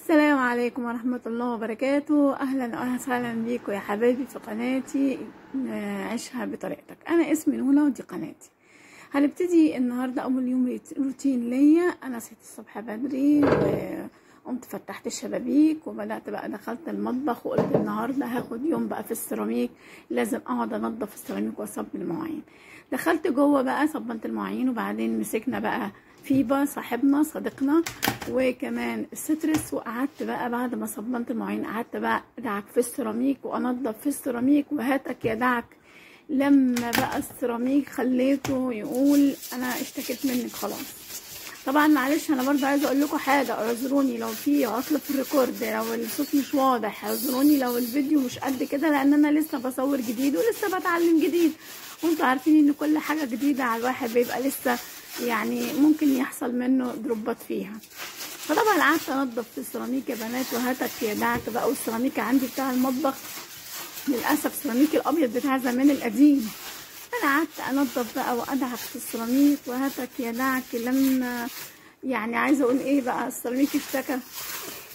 السلام عليكم ورحمة الله وبركاته. أهلا وسهلا بيكم يا حبايبي في قناتي عيشها بطريقتك. أنا اسمي نولا ودي قناتي. هنبتدي النهاردة أول يوم روتين ليا. أنا صحيت الصبح بدري وقمت فتحت الشبابيك وبدأت بقى دخلت المطبخ وقلت النهاردة هاخد يوم بقى في السيراميك، لازم أقعد أنضف السيراميك وأصب المواعين. دخلت جوه بقى صبنت المواعين، وبعدين مسكنا بقى فيبا صاحبنا صديقنا وكمان السترس، وقعدت بقى بعد ما صبنت المواعين قعدت بقى ادعك في السيراميك وانضف في السيراميك. وهاتك يا دعك لما بقى السيراميك خليته يقول انا اشتكيت منك خلاص. طبعا معلش انا برضه عايزه اقول لكم حاجه، اعذروني لو في عطل في الريكورد، لو الصوت مش واضح، اعذروني لو الفيديو مش قد كده، لان انا لسه بصور جديد ولسه بتعلم جديد، وانتوا عارفين ان كل حاجه جديده على الواحد بيبقى لسه يعني ممكن يحصل منه دروبات فيها. فطبعا قعدت انضف في السيراميك يا بنات، وهاتك يا دعك بقى. والسيراميك عندي بتاع المطبخ للاسف سيراميك الابيض بتاع زمان القديم، انا قعدت انضف بقى وادعك في السيراميك. وهاتك يا دعك لما يعني عايزه اقول ايه بقى، السيراميك اشتكى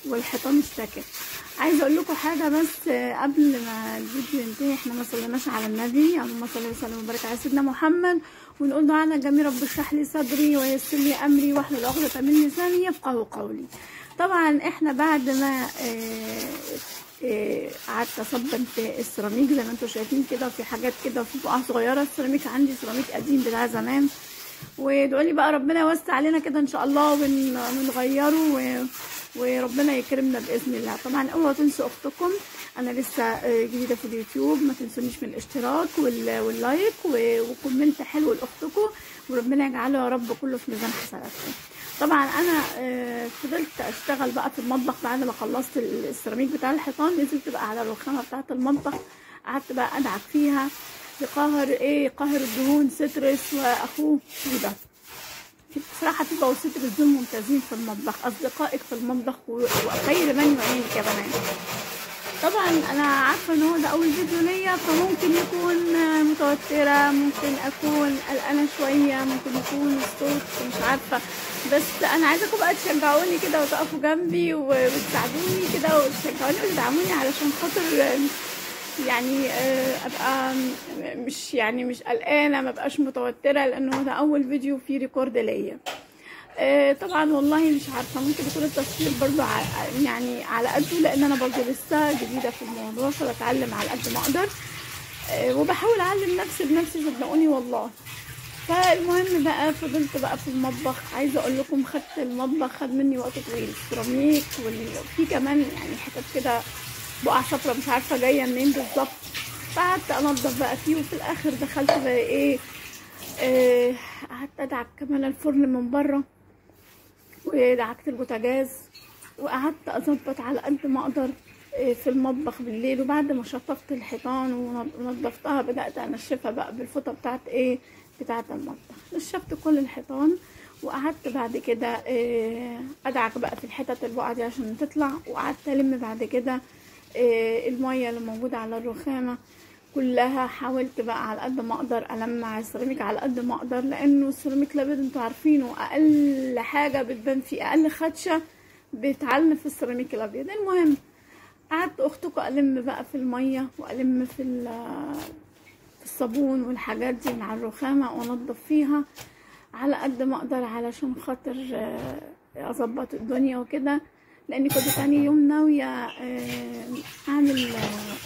والحيطان اشتكت. عايزه اقول لكم حاجه بس قبل ما الفيديو ينتهي، احنا ما صليناش على النبي، اللهم صل وسلم وبارك على سيدنا محمد، ونقول دعانا جميل: رب اشرح لي صدري ويسر لي امري واحلل عقدة من لساني يفقهوا قولي. طبعا احنا بعد ما قعدت اصبن في السيراميك زي ما انتم شايفين كده، وفي حاجات كده وفي بقع صغيره. السيراميك عندي سيراميك قديم بتاع زمان، وادعوا لي بقى ربنا يوسع علينا كده ان شاء الله ونغيره وربنا يكرمنا باذن الله. طبعا اوعوا تنسوا اختكم، انا لسه جديده في اليوتيوب، ما تنسونيش من الاشتراك واللايك وكومنت حلو لاختكم، وربنا يجعله يا رب كله في ميزان حسناتكم. طبعا انا فضلت اشتغل بقى في المطبخ بعد ما خلصت السيراميك بتاع الحيطان، نزلت بقى على الرخامه بتاعه المطبخ، قعدت بقى ادعك فيها قاهر الدهون سترس واخوه فيبا. بصراحه فيبا وسترس دول ممتازين في المطبخ، اصدقائك في المطبخ وخير من يعينك يا بنات. طبعا انا عارفه ان هو ده اول فيديو ليا، فممكن يكون متوتره، ممكن اكون قلقانه شويه، ممكن يكون الصوت مش عارفه، بس انا عايزاكم بقى تشجعوني كده وتقفوا جنبي وتساعدوني كده وتشجعوني وتدعموني علشان خاطر يعني ابقى مش قلقانه، ما بقاش متوتره، لانه ده اول فيديو فيه ريكورد ليا. طبعا والله مش عارفه، ممكن يكون التصوير برضو يعني على قده، لان انا برضو لسه جديده في الموضوع، فبتعلم على قد ما اقدر وبحاول اعلم نفسي بنفسي صدقوني والله. فالمهم بقى فضلت بقى في المطبخ. عايزه اقول لكم خدت المطبخ خد مني وقت طويل، السيراميك وفي كمان يعني حتت كده بقع شفره مش عارفه جايه منين بالظبط، فقعدت انضف بقى فيه. وفي الاخر دخلت بقى ايه قعدت ادعك كمان الفرن من بره، ودعكت البوتاجاز، وقعدت اظبط على قد ما اقدر في المطبخ بالليل. وبعد ما شطفت الحيطان ونضفتها بدات انشفها بقى بالفوطه بتاعه المطبخ. نشفت كل الحيطان، وقعدت بعد كده ادعك بقى في الحتت البقعه دي عشان تطلع، وقعدت الم بعد كده الميه اللي موجوده على الرخامه كلها. حاولت بقى على قد ما اقدر المع السيراميك على قد ما اقدر، لانه السيراميك الابيض انتوا عارفينه اقل حاجه بتبان فيه، اقل خدشه بتعلم في السيراميك الابيض. المهم قعدت اختكم الم بقى في الميه والم في الصابون والحاجات دي مع الرخامه وانضف فيها على قد ما اقدر علشان خاطر اظبط الدنيا وكده، لاني كنت تاني يوم ناويه اعمل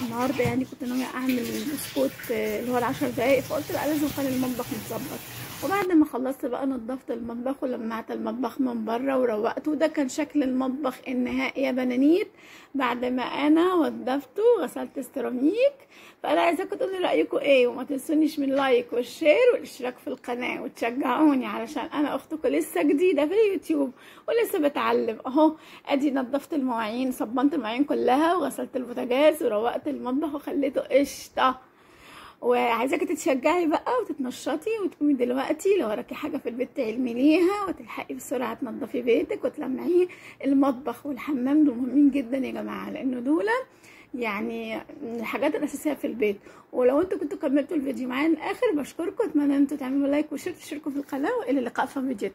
النهارده، يعني كنت ناويه اعمل بسكوت اللي هو ال10 دقايق، فقلت لا لازم اخلي المطبخ متظبط. وبعد ما خلصت بقى نضفت المطبخ ولمعت المطبخ من بره وروقته، وده كان شكل المطبخ النهائي يا بنانيت بعد ما انا وضفته وغسلت السيراميك. فانا عايزاكم تقولوا رايكم ايه، وما تنسونيش من اللايك والشير والاشتراك في القناه وتشجعوني، علشان انا اختكم لسه جديده في اليوتيوب ولسه بتعلم اهو. ادي نضفت المواعين، صبنت المواعين كلها وغسلت البوتاجاز وروقت المطبخ وخليته قشطه. وعايزاكي تتشجعي بقى وتتنشطي وتقومي دلوقتي لو وراكي حاجه في البيت تعمليها، وتلحقي بسرعه تنضفي بيتك وتلمعيه. المطبخ والحمام دول مهمين جدا يا جماعه، لانه دول يعني من الحاجات الاساسيه في البيت. ولو انتوا كنتوا كملتوا الفيديو معايا للاخر بشكركم، اتمنى ان انتوا تعملوا لايك وشير، تشتركوا في القناه، والى اللقاء في فيديو